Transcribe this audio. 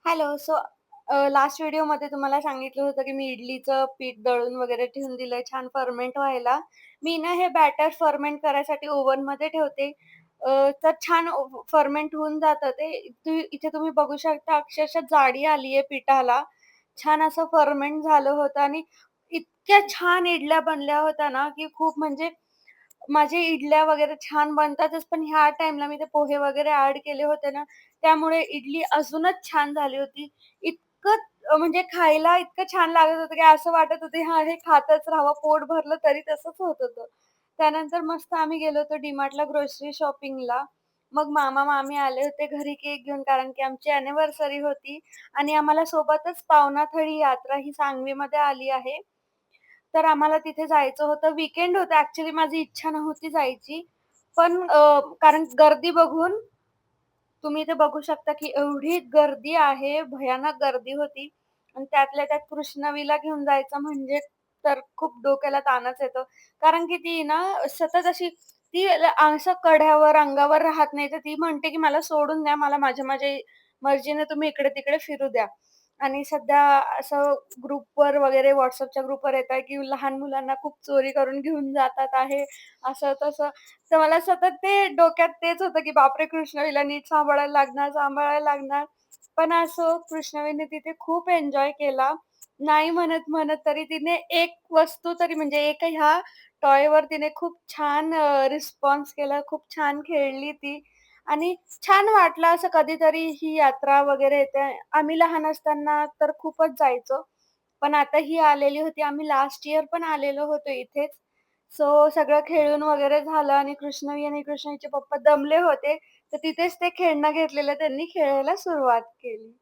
Hello. Last व्हिडिओमध्ये तुम्हाला सांगितलं होतं, की मी इडलीचं पीठ दळून वगैरे ठेवून दिलंय छान फर्मेंट व्हायला. मी ना हे बॅटर फर्मेंट करायसाठी ओव्हनमध्ये ठेवते. तर छान फर्मेंट होऊन जातं ते. इथे तुम्ही बघू शकता अक्षरशः जाडी आली आहे पिठाला. छान असं फर्मेंट झालं होतं आणि इतक्या छान इडल्या बनल्या होत्या ना, की खूप म्हणजे माझे इडल्या वगैरे छान बनतातच, पण ह्या टाईमला मी ते पोहे वगैरे ॲड केले होते ना, त्यामुळे इडली अजूनच छान झाली होती. इतकं म्हणजे खायला इतकं छान लागत होतं, की असं वाटत होतं, हां, हे खातच राहावं, पोट भरलं तरी तसंच होत होतं. त्यानंतर मस्त आम्ही गेलो होतो डी-मार्टला ग्रोसरी शॉपिंगला. मग मामा-मामी आले होते घरी केक घेऊन, कारण की आमची अॅनिव्हर्सरी होती आणि आम्हाला सोबतच पावणाथडी यात्रा ही सांगवीमध्ये आली आहे. तर आम्हाला तिथे जायचं होतं. वीकेंड होतं ॲक्चुअली माझी इच्छा नव्हती जायची. पण कारण गर्दी बघून तुम्ही इथे बघू शकता, की एवढी गर्दी आहे, भयानक गर्दी होती आणि त्यातल्या त्यात कृष्णवीला घेऊन जायचं म्हणजे तर खूप डोक्याला ताणच येतो. कारण की ती ना सतत अशी ती असं कढ्यावर, अंगावर राहत नाही. तर ती म्हणते, की "मला सोडून द्या. मला माझ्या मर्जीने तुम्ही इकडे-तिकडे फिरू द्या." आणि सध्या असं ग्रुपवर वगैरे WhatsAppच्या ग्रुपवर येतंय, की लहान मुलांना खूप चोरी करून घेऊन जातात आहे, असं-तसं. तर मला सतत ते डोक्यात तेच होतं, की बापरे! कृष्णवीला नीट सांभाळायला लागणार, सांभाळायला लागणार. पण असो कृष्णवीने तिथे खूप एन्जॉय केला. नाही म्हणत तरी तिने एक वस्तू तरी म्हणजे एक ह्या टॉयवर तिने खूप छान रिस्पॉन्स केला. खूप छान खेळली ती आणि छान वाटलं असं कधीतरी ही यात्रा वगैरे येते. आम्ही लहान असताना तर खूपच जायचो. पण आता ही आलेली होती. आम्ही लास्ट इयर पण आलेलो होतो इथेच. सगळं खेळून वगैरे झालं आणि कृष्णवी आणि कृष्णवीचे पप्पा दमले होते. तर तिथेच ते खेळणं घेतलेलं त्यांनी खेळायला सुरुवात केली.